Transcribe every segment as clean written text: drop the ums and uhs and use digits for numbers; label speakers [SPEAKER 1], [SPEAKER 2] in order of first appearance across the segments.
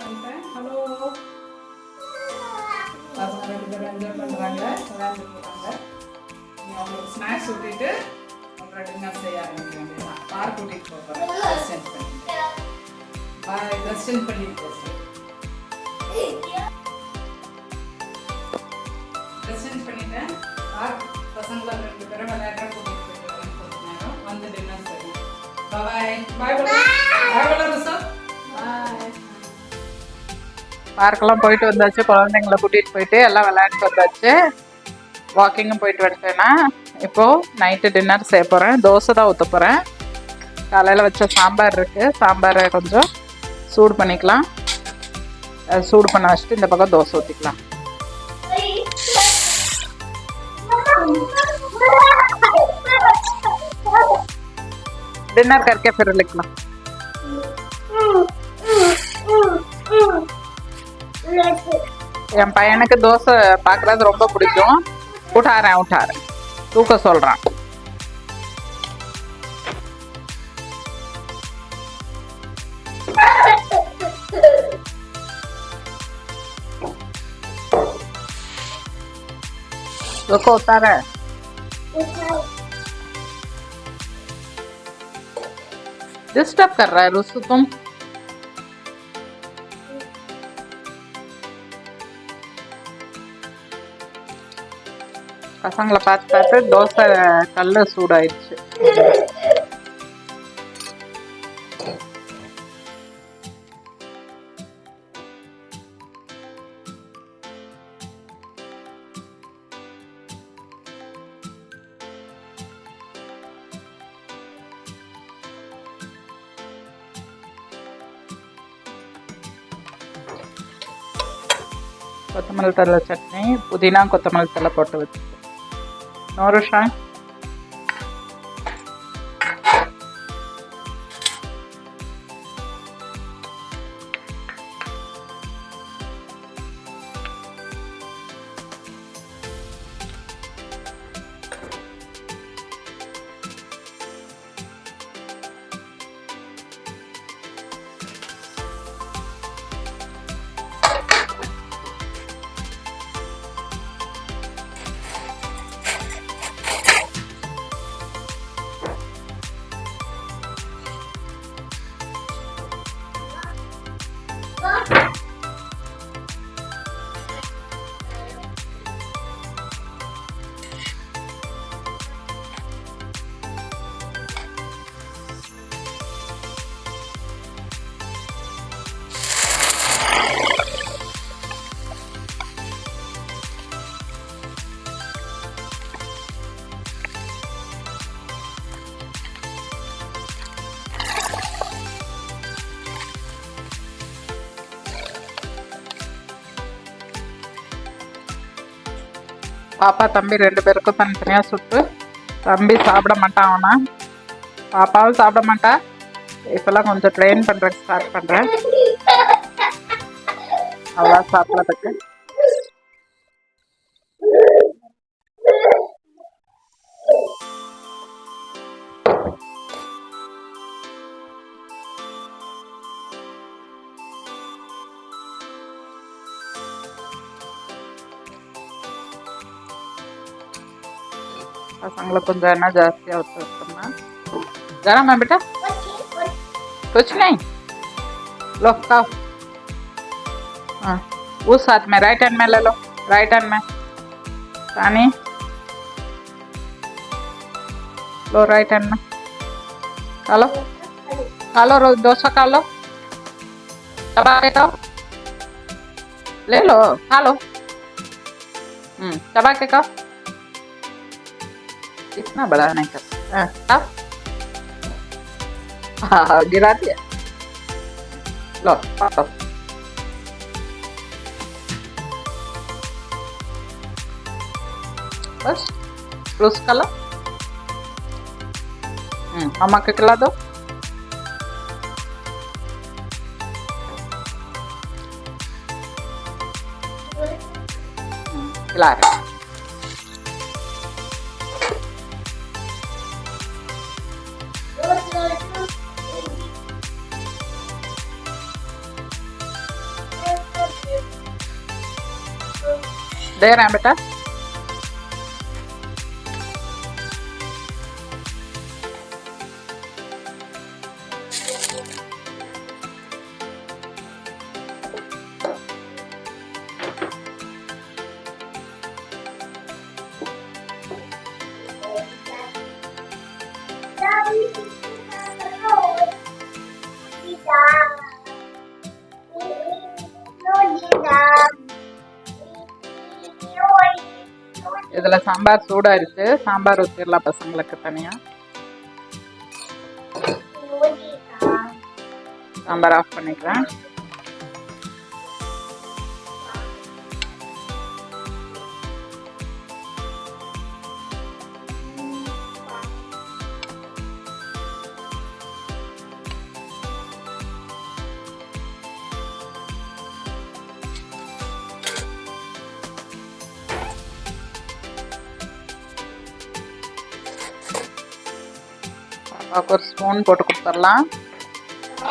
[SPEAKER 1] Hello, பசங்க 2 பேரும் enjoy பண்ணுறாங்க, விளையாண்டுட்டு இருக்காங்க. நீ அவங்களுக்கு ஸ்நாக்ஸ் ஊட்டிட்டு அப்புறம் டின்னர் செய்ய ஆரம்பிக்க வேண்டியதுதான். பார்க் கூட்டிகிட்டு போகிறேன். ட்ரெஸ் சேஞ்ச் பண்ணிட்டு ட்ரெஸ் சேஞ்ச் பண்ணிட்டு ட்ரெஸ் சேஞ்ச் பண்ணிட்டேன். பார்க் பசங்களை 2 பேரும் விளையாட கூட்டிகிட்டு போயிட்டு கொஞ்ச நேரம் வந்து டின்னர் செய்யணும். பாய் பாய் பாய். பார்க்கெல்லாம் போயிட்டு வந்தாச்சு, குழந்தைங்கள கூட்டிகிட்டு போயிட்டு எல்லாம் விளையாண்டுட்டு வந்தாச்சு, வாக்கிங்கும் போயிட்டு வந்துட்டேன்னா இப்போது நைட்டு டின்னர் செய்ய போகிறேன். தோசை தான் ஊற்ற போகிறேன். காலையில் வச்ச சாம்பார் இருக்குது, சாம்பாரை கொஞ்சம் சூடு பண்ணிக்கலாம். சூடு பண்ண வச்சுட்டு இந்த பக்கம் தோசை ஊற்றிக்கலாம். डिनर करके फिर लिखना। என் பையனுக்கு தோசை பார்க்குறது ரொம்ப பிடிக்கும். உठाறேன் தூக்க சொல்கிறான். रुको उतार है। डिस्टर्ब कर रहा है रुसु तुम। பசங்களை பார்த்து பார்த்து தோசை கல்ல சூடாயிடுச்சு. கொத்தமல்லி தழை சட்னி, புதினா கொத்தமல்லி தழை போட்டு வச்சு நோருஷா. பாப்பா தம்பி 2 பேருக்கும் தனித்தனியாக சுட்டு. தம்பி சாப்பிட மாட்டான், அவனா பாப்பாவும் சாப்பிட மாட்டா. இப்போல்லாம் கொஞ்சம் ட்ரெயின் பண்ணுறதுக்கு ஸ்டார்ட் பண்ணுறேன், அவ்வளோ சாப்பிட்றதுக்கு. पसंग कुछ एना जास्ती गरम है बेटा, कुछ नहीं लो खाओ। हाँ उस हाथ में राइट हैंड में ले लो, राइट हैंड में पानी लो, राइट हैंड में खा लो, खा लो, रोज डोसा खा लो, चबा के खाओ, ले लो खा लो, चबा के खाओ, इतना बड़ा नहीं कर। हाँ गिरा दिया, लो पापा बस रोज का लो। मामा के खिला दो। खिला रहे दे रहे हैं बेटा। இதுல சாம்பார் சூடாயிருச்சு, சாம்பார் ஊற்றிடலாம் பசங்களுக்கு தனியா. சாம்பார் ஆஃப் பண்ணிக்கிறேன். ஒரு ஸ்பூன் போட்டு கொடுத்துடலாம்.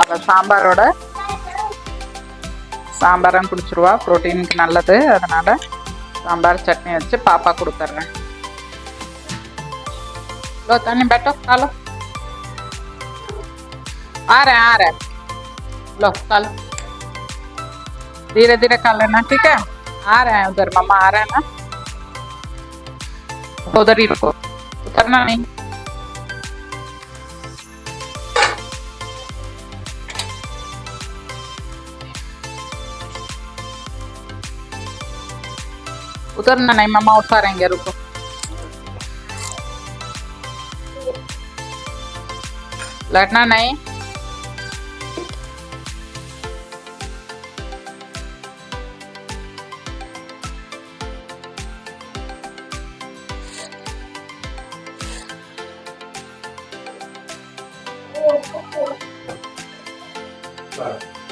[SPEAKER 1] அதை சாம்பாரோட சாம்பாரும் குடிச்சிருவா, ப்ரோட்டீனுக்கு நல்லது. அதனால சாம்பார் சட்னி வச்சு பாப்பா கொடுத்துட்றேன். लो तनी बैठो, खा लो। आ रहे लो खा लो, धीरे धीरे खा लेना, ठीक है। आ रहे हैं उधर, मम्मा आ रहे हैं ना, उधर ही रुको, उतरना नहीं। उतरना नहीं, मम्मा उतारेंगे, रुको। लड़ना नहीं।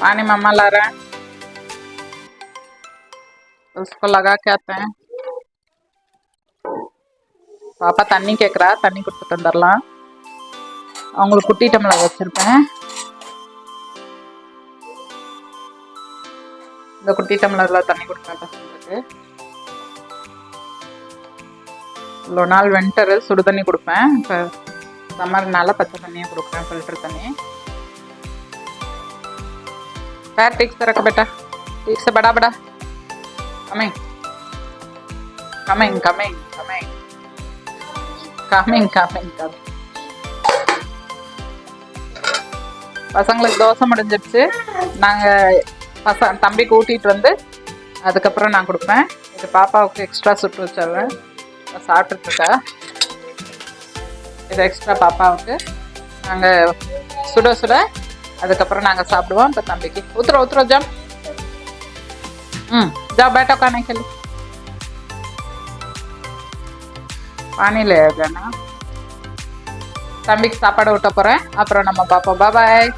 [SPEAKER 1] पानी मम्मा ला रहे हैं, उसको लगा के आते हैं। பாப்பா தண்ணி கேட்குறா, தண்ணி கொடுத்துட்டு வந்துடலாம். அவங்களுக்கு குட்டி டம்ளர் வச்சுருப்பேன். இந்த குட்டி டம்ளரில் தண்ணி கொடுப்பேன் பசங்களுக்கு. இவ்வளோ நாள் வின்டரு சுடு தண்ணி கொடுப்பேன், இப்போ சம்மர்னால பச்சை தண்ணியை கொடுக்குறேன், ஃபில்டர் தண்ணி. पैर ठीक से रखो बेटा, ठीक से, बड़ा बड़ा, coming coming coming coming coming coming coming. பசங்களுக்கு தோசை முடிஞ்சிடுச்சு. நாங்கள் தம்பிக்கு ஊட்டிகிட்டு வந்து அதுக்கப்புறம் நான் கொடுப்பேன். இது பாப்பாவுக்கு எக்ஸ்ட்ரா சுட்டு வச்சிடுவேன், சாப்பிட்டுருக்கா. இது எக்ஸ்ட்ரா பாப்பாவுக்கு நாங்கள் சுட சுட அதுக்கப்புறம் நாங்கள் சாப்பிடுவோம். இப்போ தம்பிக்கு உத்தரோ ஜம். जाओ बैठो खाने के लिए, पानी ले जाना. தம்பிக்கு சாப்பாடு ஊட்ட போகிறேன், அப்புறம் நம்ம பார்ப்போம். பாய்.